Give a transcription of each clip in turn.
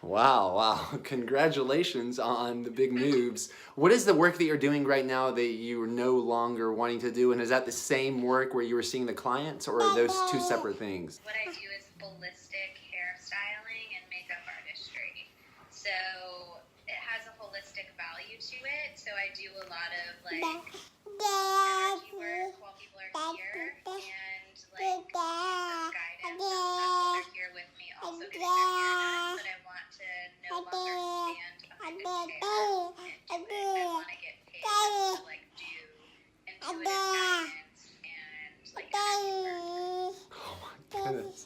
Wow, wow. Congratulations on the big moves. What is the work that you're doing right now that you're no longer wanting to do? And is that the same work where you were seeing the clients, or are those two separate things? What I do is holistic hairstyling and makeup artistry. So it has a holistic value to it. So I do a lot of like energy work while people are here and like give them guidance and stuff while they're here with me, also getting their hair done. But I want to no longer stand behind a chair and do it. I want to get paid just to like do intuitive guidance and like energy work. Oh my goodness.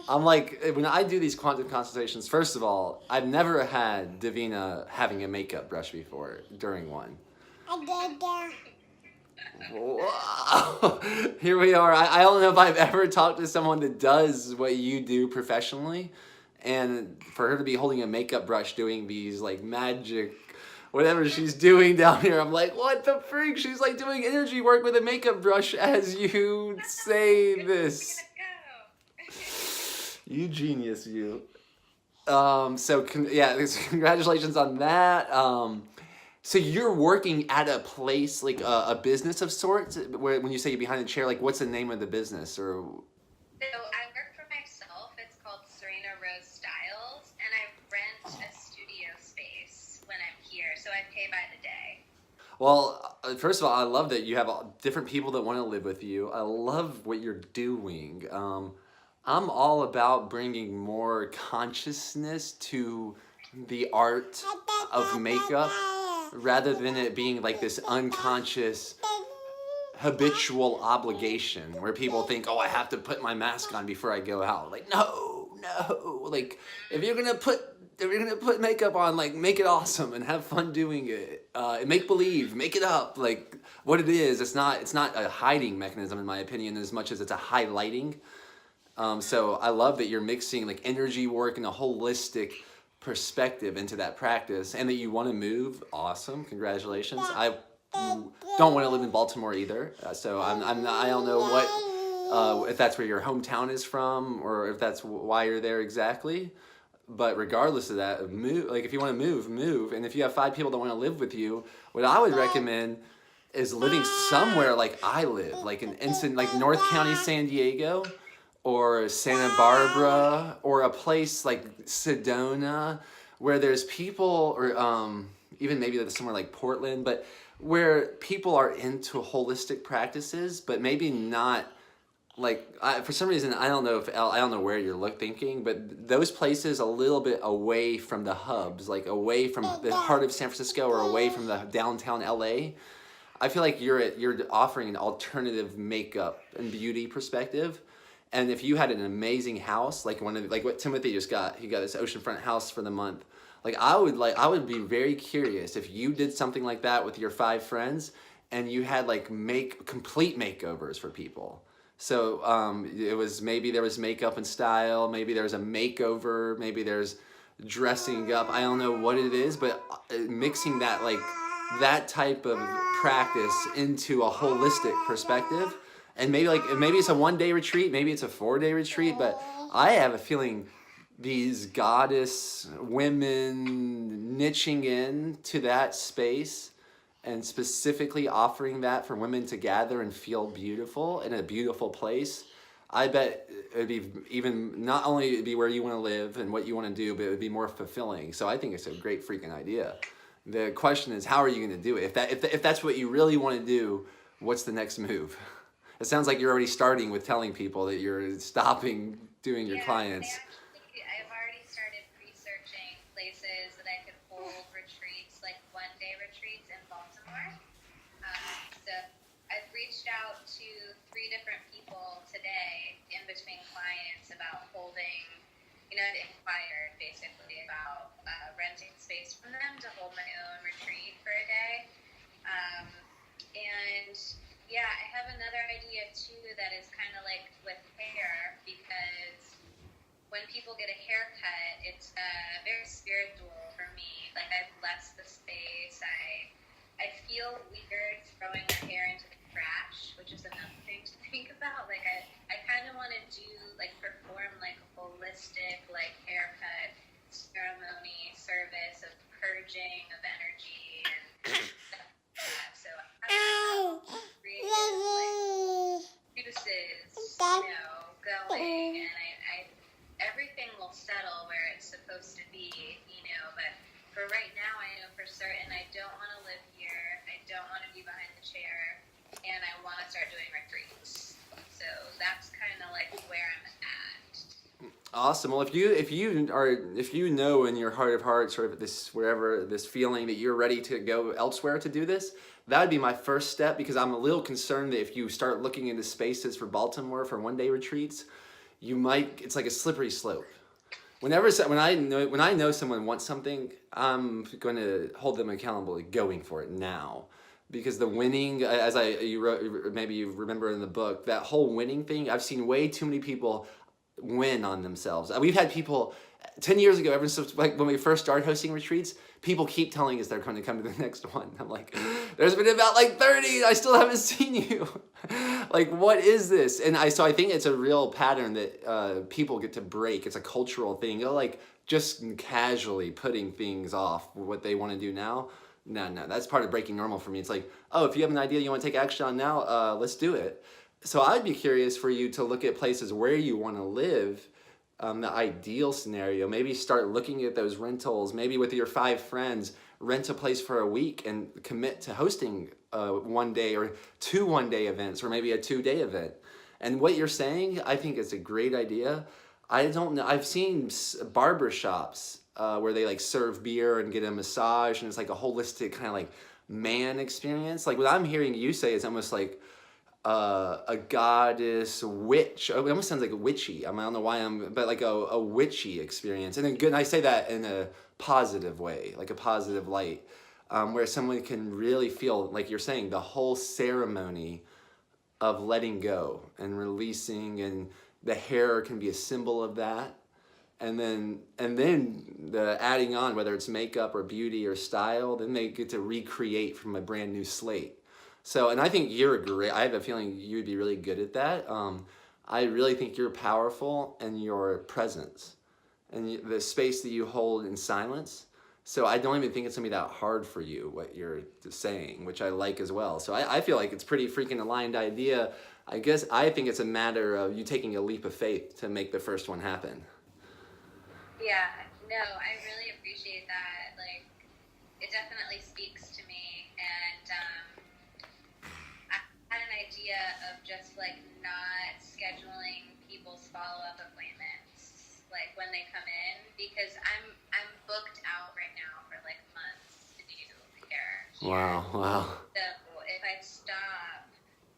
I'm like, when I do these quantum consultations, first of all, I've never had Davina having a makeup brush before during one. Wow. Here we are. I don't know if I've ever talked to someone that does what you do professionally, and for her to be holding a makeup brush doing these like magic whatever she's doing down here, I'm like, what the freak? She's like doing energy work with a makeup brush as you say this. You genius, you. Yeah, congratulations on that. So you're working at a place, like a business of sorts, where when you say you're behind the chair, like what's the name of the business? Or So I work for myself. It's called Serena Rose Styles, and I rent a studio space when I'm here. So I pay by the day. Well, first of all, I love that you have different people that want to live with you. I love what you're doing. I'm all about bringing more consciousness to the art of makeup rather than it being like this unconscious habitual obligation where people think, oh, I have to put my mask on before I go out. Like, no. Like, if you're gonna put makeup on, like, make it awesome and have fun doing it. And make believe, make it up. Like, what it is, it's not a hiding mechanism in my opinion as much as it's a highlighting. So I love that you're mixing like energy work and a holistic perspective into that practice, and that you want to move. Awesome, congratulations. I don't want to live in Baltimore either, so I don't know what if that's where your hometown is from, or if that's why you're there exactly. But regardless of that, move. Like if you want to move, and if you have 5 people that want to live with you, what I would recommend is living somewhere like I live, like like North County, San Diego, or Santa Barbara, or a place like Sedona, where there's people, or even maybe that's somewhere like Portland, but where people are into holistic practices, but maybe not like for some reason I don't know where you're thinking, but those places a little bit away from the hubs, like away from the heart of San Francisco or away from the downtown LA. I feel like you're offering an alternative makeup and beauty perspective. And if you had an amazing house, like what Timothy just got, he got this oceanfront house for the month. I would be very curious if you did something like that with your 5 friends, and you had like complete makeovers for people. So it was, maybe there was makeup and style, maybe there's a makeover, maybe there's dressing up. I don't know what it is, but mixing that type of practice into a holistic perspective. And maybe it's a 1-day retreat, maybe it's a 4-day retreat, but I have a feeling these goddess women niching in to that space and specifically offering that for women to gather and feel beautiful in a beautiful place. I bet it'd be even, not only it'd be where you want to live and what you want to do, but it would be more fulfilling. So I think it's a great freaking idea. The question is, how are you going to do it? If that's what you really want to do, what's the next move? It sounds like you're already starting with telling people that you're stopping doing your clients. I've already started researching places that I could hold retreats, like 1-day retreats in Baltimore. So I've reached out to 3 different people today in between clients about holding, and inquired basically about renting space from them to hold my own retreat for a day. And yeah, I have another idea too that is kind of like with hair, because when people get a haircut, it's very spiritual for me. Like, I bless the space. I feel weird throwing my hair into the trash, which is another thing to think about. Like, I kind of want to do, like, perform like a holistic, like, haircut going, and everything will settle where it's supposed to be, but for right now, I know for certain I don't want to live here, I don't want to be behind the chair, and I want to start doing retreats. So that's kind of like where I'm at. Awesome. Well, if you know in your heart of hearts, sort of this feeling that you're ready to go elsewhere to do this, that would be my first step, because I'm a little concerned that if you start looking into spaces for Baltimore for one-day retreats, it's like a slippery slope. When I know someone wants something, I'm going to hold them accountable to going for it now. Because the winning, maybe you remember in the book, that whole winning thing, I've seen way too many people win on themselves. We've had people 10 years ago, ever since like when we first started hosting retreats, people keep telling us they're going to come to the next one. I'm like, there's been about like 30, I still haven't seen you. Like, what is this? And so I think it's a real pattern that people get to break. It's a cultural thing. Like just casually putting things off what they want to do now. No, that's part of breaking normal for me. It's like, oh, if you have an idea you want to take action on now, let's do it. So I'd be curious for you to look at places where you want to live, the ideal scenario. Maybe start looking at those rentals. Maybe with your 5 friends, rent a place for a week and commit to hosting 1 day or 2 one-day events, or maybe a 2-day event. And what you're saying, I think is a great idea. I don't know. I've seen barber shops where they like serve beer and get a massage, and it's like a holistic kind of like man experience. Like what I'm hearing you say is almost like a goddess witch. It almost sounds like witchy. I don't know why but like a witchy experience. And then good, I say that in a positive way, like a positive light, where someone can really feel, like you're saying, the whole ceremony of letting go and releasing, and the hair can be a symbol of that. And then the adding on, whether it's makeup or beauty or style, then they get to recreate from a brand new slate. So, and I think I have a feeling you'd be really good at that. I really think you're powerful in your presence and the space that you hold in silence. So I don't even think it's gonna be that hard for you, what you're saying, which I like as well. So I feel like it's pretty freaking aligned idea. I guess I think it's a matter of you taking a leap of faith to make the first one happen. Yeah, no, I really appreciate that. Like, it definitely speaks to me, and I had an idea of just like not scheduling people's follow-up appointments like when they come in, because I'm booked out right now for like months to do hair. Wow. So if I stop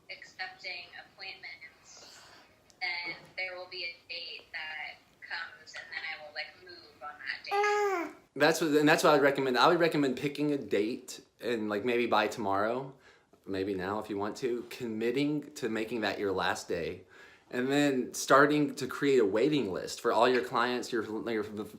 accepting appointments, then there will be a date that comes, and then I will like move on that date. That's what I'd recommend. I would recommend picking a date and like maybe by tomorrow, maybe now if you want to, committing to making that your last day, and then starting to create a waiting list for all your clients, your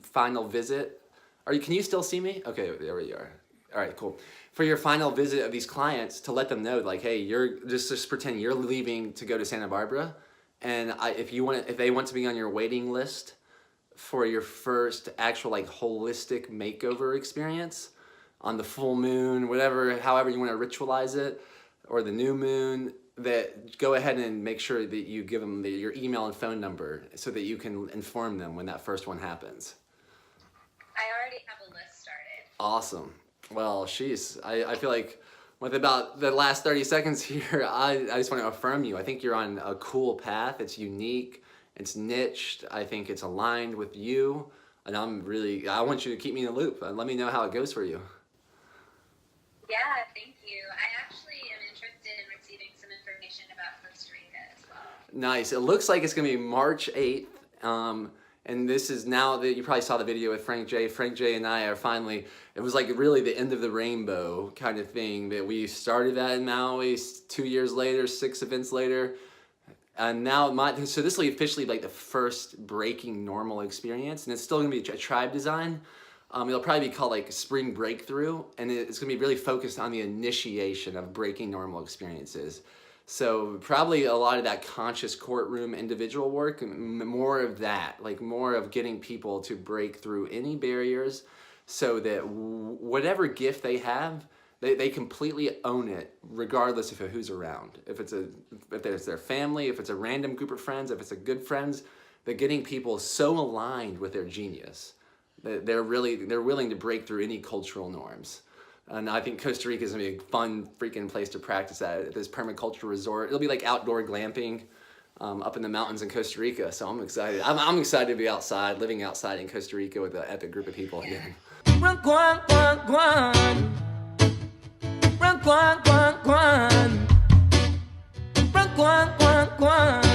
final visit. Can you still see me? Okay, there we are. All right, cool. For your final visit of these clients, to let them know, like, hey, you're just pretend you're leaving to go to Santa Barbara, and if they want to be on your waiting list for your first actual like holistic makeover experience on the full moon, however you want to ritualize it, or the new moon, that go ahead and make sure that you give them your email and phone number so that you can inform them when that first one happens. I already have a list started. Awesome. Well, I feel like with about the last 30 seconds here, I just want to affirm you. I think you're on a cool path. It's unique. It's niched. I think it's aligned with you. And I want you to keep me in the loop and let me know how it goes for you. Yeah, thank you. I actually am interested in receiving some information about Costa Rica as well. Nice. It looks like it's going to be March 8th. And this is now that you probably saw the video with Frank J. Frank J and I are finally, it was like really the end of the rainbow kind of thing that we started that in Maui 2 years later, 6 events later. And now, so this will be officially like the first breaking normal experience, and it's still gonna be a tribe design. It'll probably be called like Spring Breakthrough, and it's gonna be really focused on the initiation of breaking normal experiences. So probably a lot of that conscious courtroom individual work, more of that, like more of getting people to break through any barriers so that whatever gift they have, They completely own it, regardless of who's around. If there's their family, if it's a random group of friends, if it's a good friends, they're getting people so aligned with their genius that they're willing to break through any cultural norms. And I think Costa Rica is gonna be a fun freaking place to practice at this permaculture resort. It'll be like outdoor glamping up in the mountains in Costa Rica. So I'm excited. I'm excited to be outside, living outside in Costa Rica with an epic group of people again. Run, guan, guan, guan. Run, guan, guan, guan. Run, guan, guan, guan.